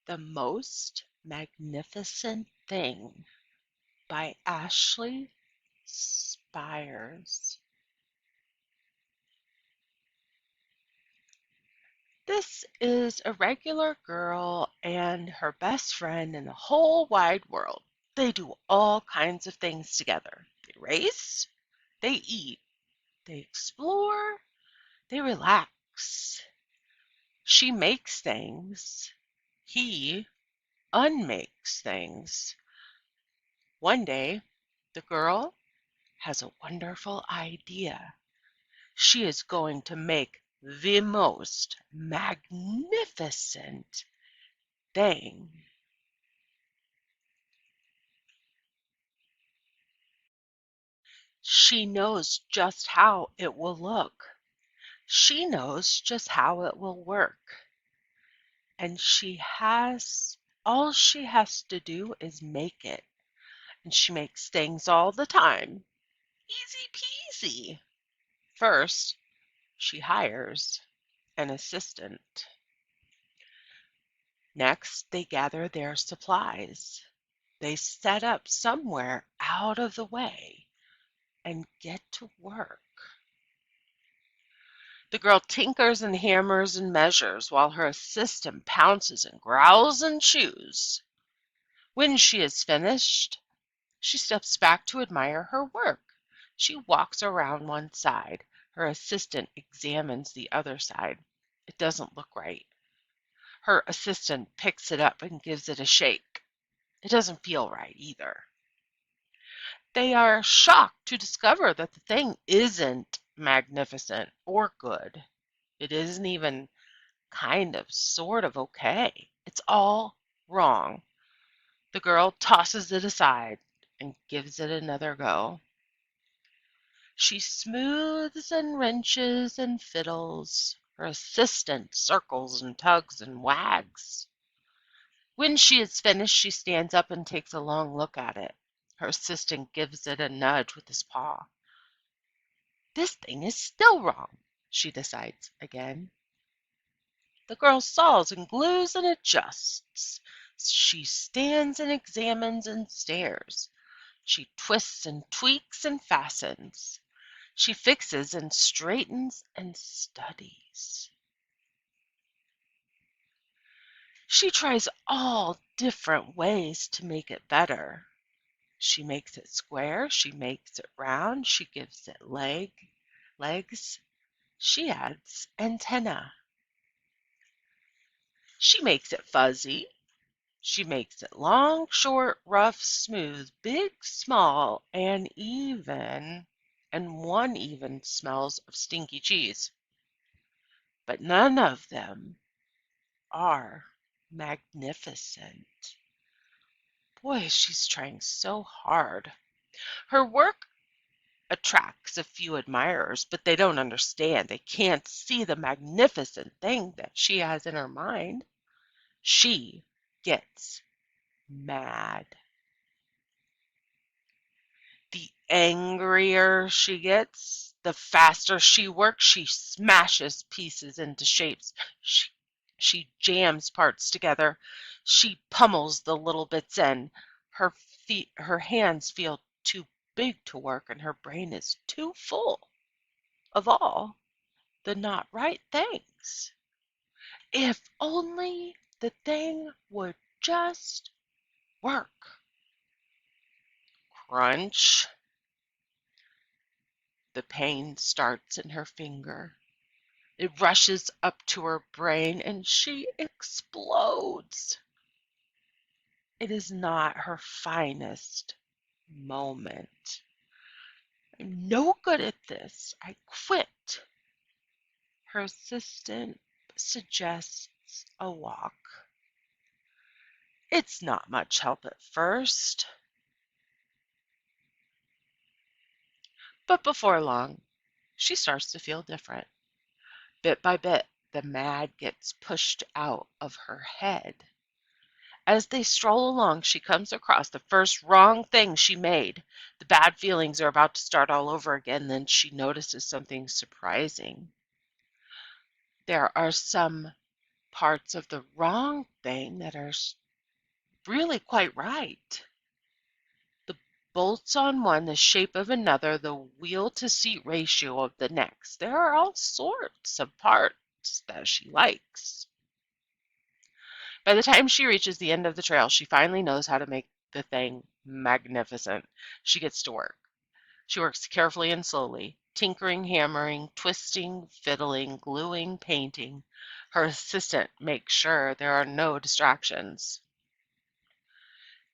The Most Magnificent Thing by Ashley Spires. This is a regular girl and her best friend in the whole wide world. They do all kinds of things together. They race, they eat, they explore, they relax. She makes things. He unmakes things. One day, the girl has a wonderful idea. She is going to make the most magnificent thing. She knows just how it will look. She knows just how it will work. And all she has to do is make it. And she makes things all the time. Easy peasy. First, she hires an assistant. Next, they gather their supplies. They set up somewhere out of the way and get to work. The girl tinkers and hammers and measures while her assistant pounces and growls and chews. When she is finished, she steps back to admire her work. She walks around one side. Her assistant examines the other side. It doesn't look right. Her assistant picks it up and gives it a shake. It doesn't feel right either. They are shocked to discover that the thing isn't magnificent or good. It isn't even kind of, sort of okay. It's all wrong. The girl tosses it aside and gives it another go. She smooths and wrenches and fiddles. Her assistant circles and tugs and wags. When she is finished, she stands up and takes a long look at it. Her assistant gives it a nudge with his paw. This thing is still wrong, she decides again. The girl saws and glues and adjusts. She stands and examines and stares. She twists and tweaks and fastens. She fixes and straightens and studies. She tries all different ways to make it better. She makes it square, she makes it round, she gives it legs, she adds antenna. She makes it fuzzy, she makes it long, short, rough, smooth, big, small, and even, and one even smells of stinky cheese. But none of them are magnificent. Boy, she's trying so hard. Her work attracts a few admirers, but they don't understand. They can't see the magnificent thing that she has in her mind. She gets mad. The angrier she gets, the faster she works. She smashes pieces into shapes. She jams parts together. She pummels the little bits in. Her hands feel too big to work, and her brain is too full of all the not right things. If only the thing would just work. Crunch. The pain starts in her finger. It rushes up to her brain and she explodes. It is not her finest moment. I'm no good at this. I quit. Her assistant suggests a walk. It's not much help at first, but before long, she starts to feel different. Bit by bit, the mad gets pushed out of her head. As they stroll along, she comes across the first wrong thing she made. The bad feelings are about to start all over again. Then she notices something surprising. There are some parts of the wrong thing that are really quite right. The bolts on one the shape of another, the wheel to seat ratio of the next. There are all sorts of parts that she likes. By the time she reaches the end of the trail, she finally knows how to make the thing magnificent. She gets to work. She works carefully and slowly, tinkering, hammering, twisting, fiddling, gluing, painting. Her assistant makes sure there are no distractions.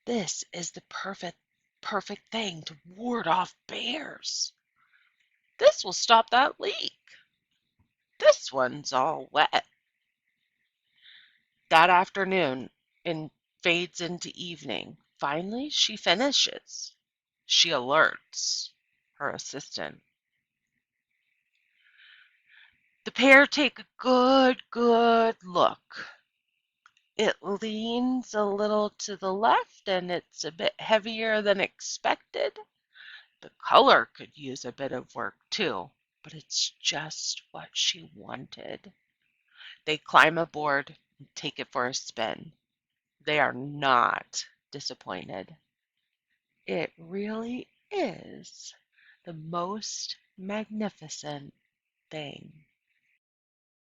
This is the perfect thing to ward off bears. This will stop that leak. This one's all wet. That afternoon fades into evening. Finally, she finishes. She alerts her assistant. The pair take a good look. It leans a little to the left and it's a bit heavier than expected. The color could use a bit of work too, but it's just what she wanted. They climb aboard and take it for a spin. They are not disappointed. It really is the most magnificent thing.